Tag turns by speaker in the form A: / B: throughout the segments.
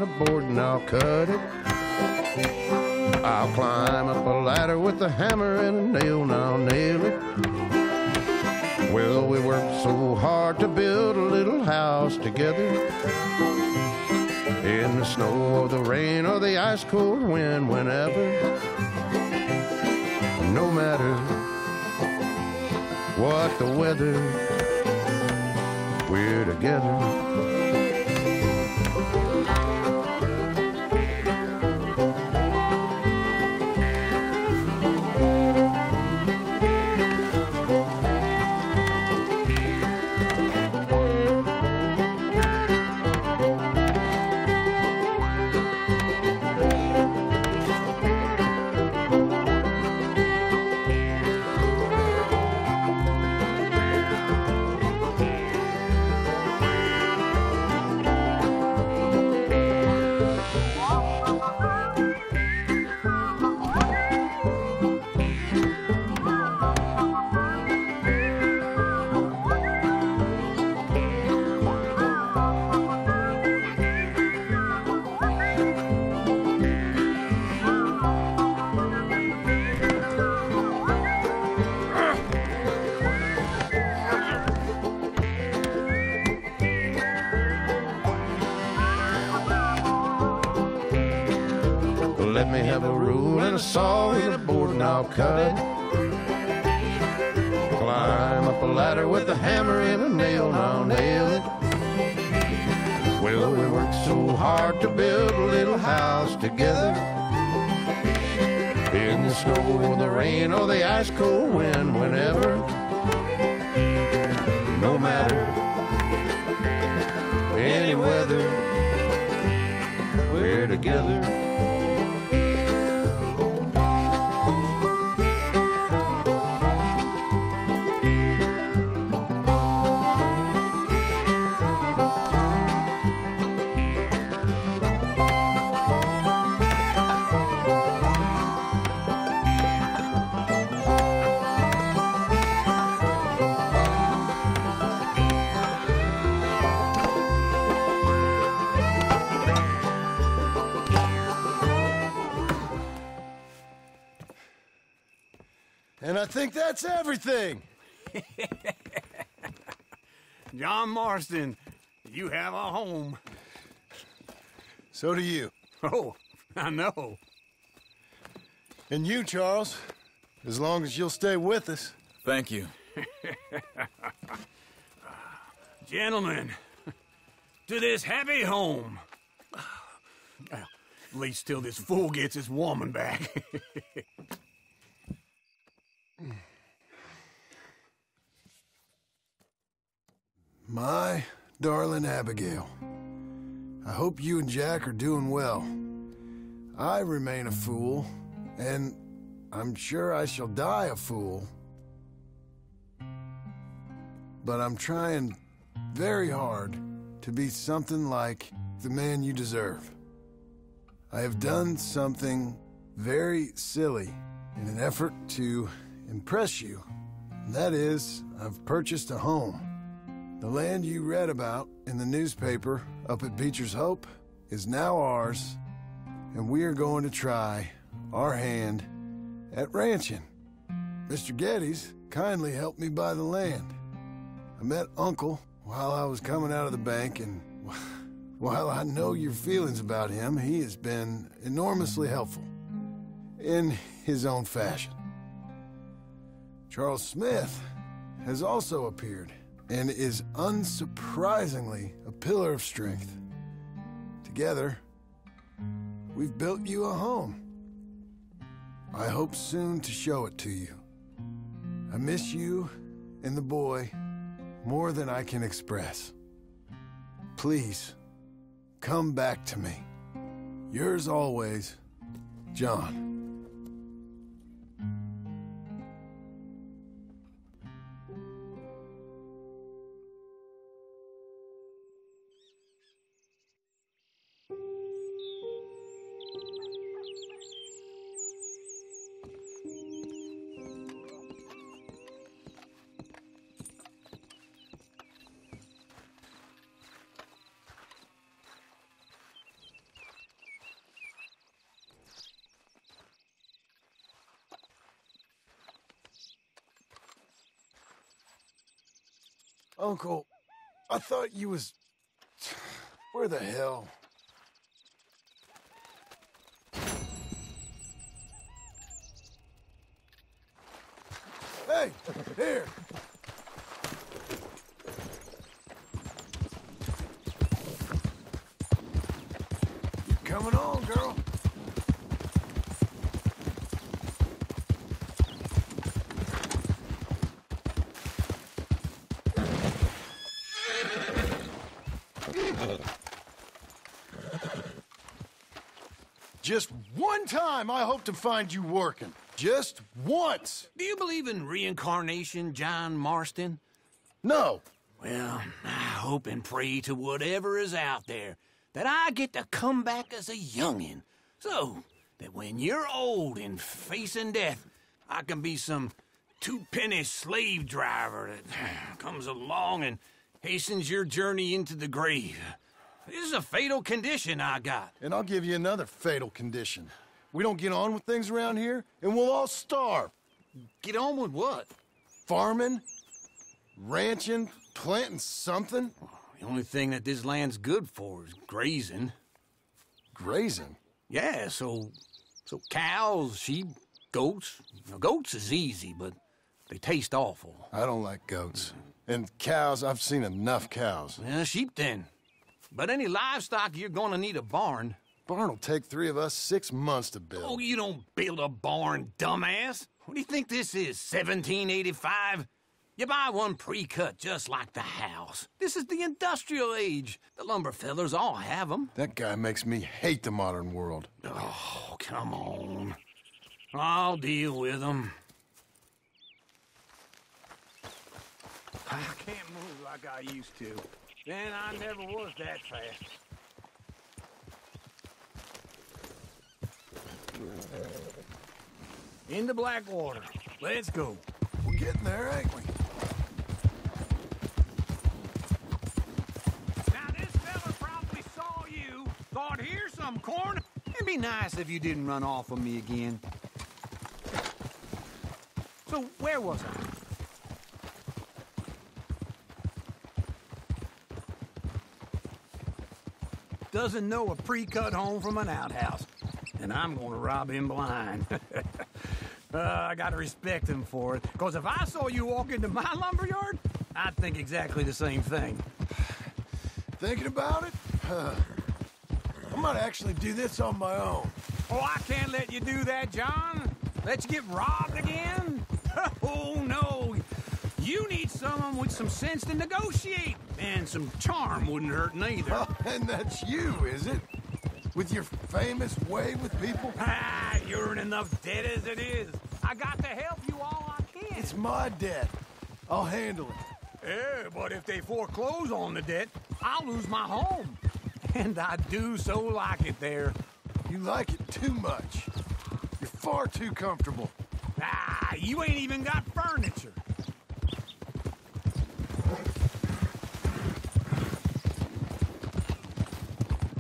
A: and a board and I'll cut it. I'll climb up a ladder with a hammer and a nail and I'll nail it. Well, we worked so hard to build a little house together. In the snow or the rain or the ice cold wind, whenever. No matter what the weather, we're together. Let me have a rule and a saw and a board and I'll cut it. Climb up a ladder with a hammer and a nail and I'll nail it. Well, we worked so hard to build a little house together. In the snow or the rain or the ice cold wind, whenever. No matter any weather, we're together.
B: And I think that's everything.
C: John Marston, you have a home.
B: So do you.
C: Oh, I know.
B: And you, Charles, as long as you'll stay with us.
D: Thank you.
C: Gentlemen, to this happy home. At least till this fool gets his woman back.
B: My darling Abigail, I hope you and Jack are doing well. I remain a fool, and I'm sure I shall die a fool. But I'm trying very hard to be something like the man you deserve. I have done something very silly in an effort to impress you. That is, I've purchased a home. The land you read about in the newspaper up at Beecher's Hope is now ours, and we are going to try our hand at ranching. Mr. Geddes kindly helped me buy the land. I met Uncle while I was coming out of the bank, and while I know your feelings about him, he has been enormously helpful in his own fashion. Charles Smith has also appeared and is unsurprisingly a pillar of strength. Together, we've built you a home. I hope soon to show it to you. I miss you and the boy more than I can express. Please, come back to me. Yours always, John. Uncle, I thought you was... Where the hell? Hey, here. You coming on, girl? Just one time I hope to find you working. Just once.
C: Do you believe in reincarnation, John Marston?
B: No.
C: Well, I hope and pray to whatever is out there that I get to come back as a youngin', so that when you're old and facing death, I can be some two-penny slave driver that comes along and hastens your journey into the grave. This is a fatal condition I got.
B: And I'll give you another fatal condition. We don't get on with things around here, and we'll all starve.
C: Get on with what?
B: Farming, ranching, planting something.
C: The only thing that this land's good for is grazing.
B: Grazing?
C: Yeah, so cows, sheep, goats. Now, goats is easy, but they taste awful.
B: I don't like goats. And cows, I've seen enough cows.
C: Yeah, sheep then. But any livestock, you're gonna need a barn.
B: Barn will take 3 of us 6 months to build.
C: Oh, you don't build a barn, dumbass. What do you think this is, 1785? You buy one pre-cut just like the house. This is the industrial age. The lumber fellers all have them.
B: That guy makes me hate the modern world.
C: Oh, come on. I'll deal with them. I can't move like I used to. Then I never was that fast. Into Blackwater. Let's go.
B: We're getting there, ain't we?
C: Now, this fella probably saw you, thought, here's some corn. It'd be nice if you didn't run off on me again. So, where was I? Doesn't know a pre-cut home from an outhouse. And I'm gonna rob him blind. I gotta respect him for it. Because if I saw you walk into my lumberyard, I'd think exactly the same thing.
B: Thinking about it? I might actually do this on my own.
C: Oh, I can't let you do that, John. Let you get robbed again? Oh, no. You need someone with some sense to negotiate. And some charm wouldn't hurt neither.
B: Oh, and that's you, is it? With your famous way with people?
C: Ah, you're in enough debt as it is. I got to help you all I can.
B: It's my debt. I'll handle it.
C: Yeah, but if they foreclose on the debt, I'll lose my home. And I do so like it there.
B: You like it too much. You're far too comfortable.
C: Ah, you ain't even got furniture.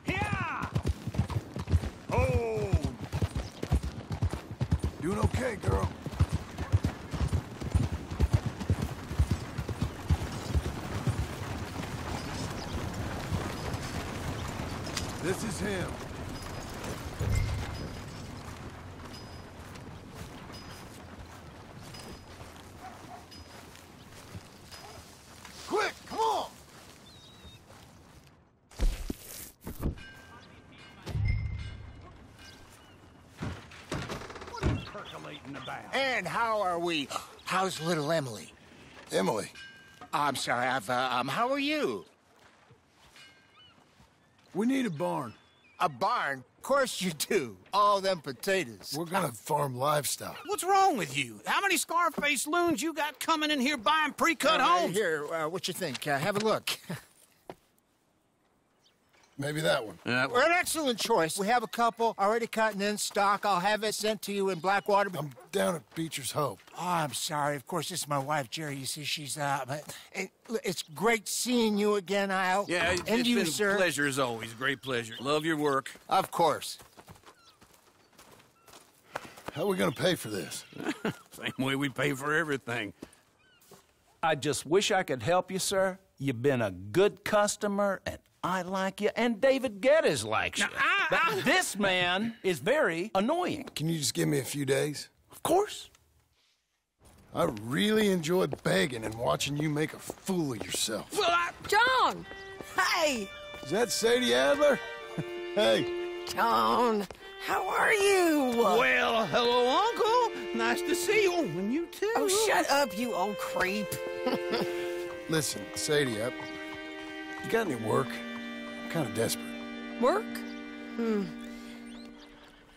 C: Yeah! Oh!
B: Doing okay, girl. This is him. Quick, come on!
C: What are you percolating about?
D: And how are we? How's little Emily?
B: Emily.
D: I'm sorry, how are you?
B: We need a barn.
D: A barn? Of course you do. All them potatoes.
B: We're gonna farm livestock.
C: What's wrong with you? How many Scarface loons you got coming in here buying pre-cut homes?
D: Here, what you think? Have a look.
B: Maybe that one.
D: We're an excellent choice. We have a couple already cut and in stock. I'll have it sent to you in Blackwater.
B: I'm down at Beecher's Hope.
D: Oh, I'm sorry. Of course, this is my wife, Jerry. You see, she's, but it's great seeing you again, Al.
C: Yeah,
D: and
C: it's
D: you,
C: been
D: sir.
C: a pleasure as always. Great pleasure. Love your work.
D: Of course.
B: How are we gonna pay for this?
C: Same way we pay for everything.
E: I just wish I could help you, sir. You've been a good customer, and I like you, and David Geddes likes you. But this man is very annoying.
B: Can you just give me a few days?
E: Of course.
B: I really enjoy begging and watching you make a fool of yourself.
C: Well,
F: John! Hey!
B: Is that Sadie Adler? Hey.
F: John, how are you?
C: well, hello, Uncle. Nice to see you. And you too.
F: Oh, shut up, you old creep.
B: Listen, Sadie, you got any work? I'm kind of desperate.
F: Work?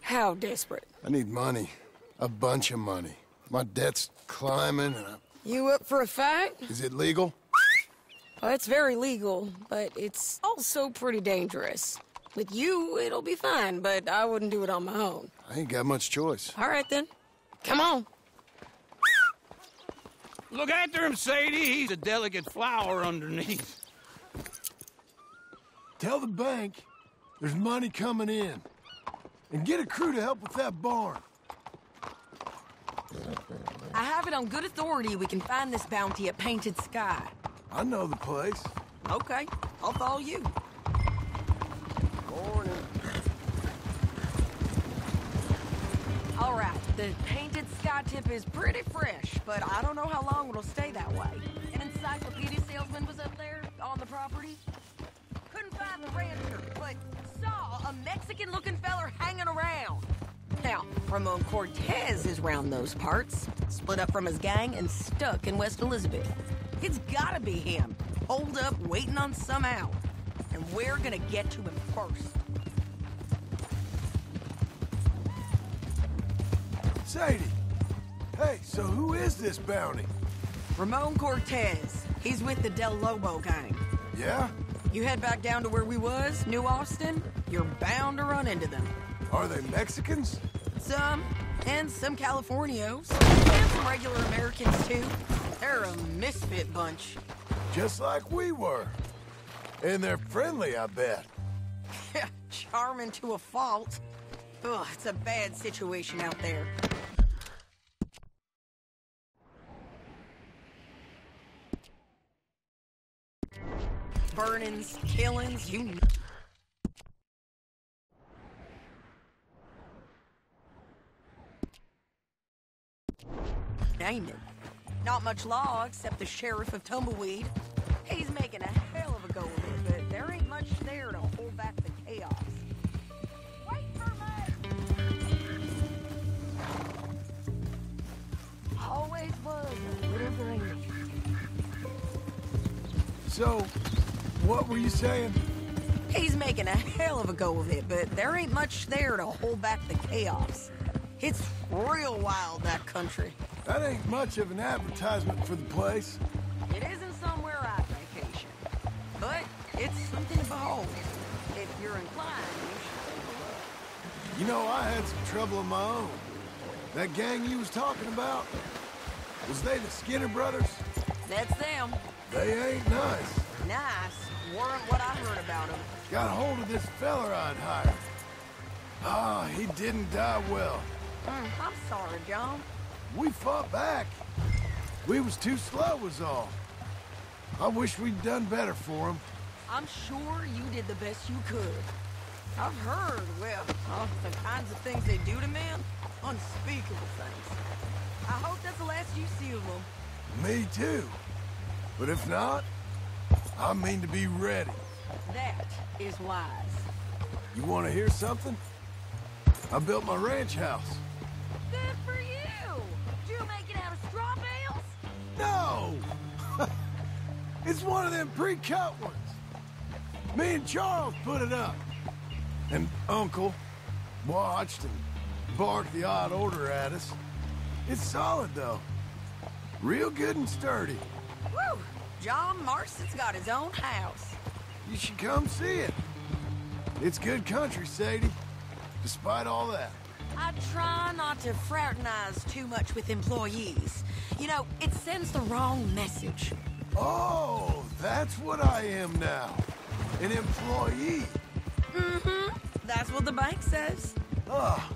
F: How desperate?
B: I need money. A bunch of money. My debt's climbing and
F: You up for a fight?
B: Is it legal?
F: Well, it's very legal, but it's also pretty dangerous. With you, it'll be fine, but I wouldn't do it on my own.
B: I ain't got much choice.
F: All right, then. Come on.
C: Look after him, Sadie. He's a delicate flower underneath.
B: Tell the bank there's money coming in. And get a crew to help with that barn.
F: I have it on good authority we can find this bounty at Painted Sky.
B: I know the place.
F: Okay, I'll follow you.
B: Morning.
F: All right, the Painted Sky tip is pretty fresh, but I don't know how long it'll stay that way. An encyclopedia salesman was up there on the property. Couldn't find the rancher, but saw a Mexican-looking feller hanging around. Now, Ramon Cortez is round those parts, split up from his gang and stuck in West Elizabeth. It's gotta be him, holed up, waiting on some out. And we're gonna get to him first.
B: Sadie! Hey, so who is this bounty?
F: Ramon Cortez. He's with the Del Lobo gang.
B: Yeah?
F: You head back down to where we was, New Austin, you're bound to run into them.
B: Are they Mexicans?
F: Some, and some Californios, and some regular Americans too. They're a misfit bunch.
B: Just like we were. And they're friendly, I bet.
F: Charming to a fault. Ugh, it's a bad situation out there. Burnings, killings, you name it. Not much law except the sheriff of Tumbleweed. He's making a hell of a go of it, but there ain't much there to hold back the chaos. Wait for me! Always was a little brainy.
B: So, what were you saying?
F: He's making a hell of a go of it, but there ain't much there to hold back the chaos. It's real wild, that country.
B: That ain't much of an advertisement for the place.
F: It isn't somewhere I vacation, but it's something to behold. If you're inclined, you should take a look.
B: You know, I had some trouble of my own. That gang you was talking about, was they the Skinner brothers?
F: That's them.
B: They ain't nice.
F: Nice. Weren't what I heard about them.
B: Got hold of this feller I'd hired. Ah, he didn't die well.
F: I'm sorry, John.
B: We fought back. We was too slow was all. I wish we'd done better for him.
F: I'm sure you did the best you could. I've heard, well, the kinds of things they do to men. Unspeakable things. I hope that's the last you see of them.
B: Me too. But if not, I mean to be ready.
F: That is wise.
B: You want to hear something? I built my ranch house.
F: Good for you! Did you make it out of straw bales?
B: No! It's one of them pre-cut ones. Me and Charles put it up. And Uncle watched and barked the odd order at us. It's solid, though. Real good and sturdy.
F: Woo! John Marston's got his own house.
B: You should come see it. It's good country, Sadie. Despite all that.
F: I try not to fraternize too much with employees. You know, it sends the wrong message.
B: Oh, that's what I am now. An employee.
F: Mm-hmm. That's what the bank says.
B: Oh,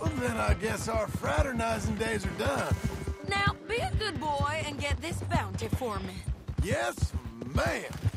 B: well then I guess our fraternizing days are done.
F: Now, be Be a good boy and get this bounty for me.
B: Yes, ma'am.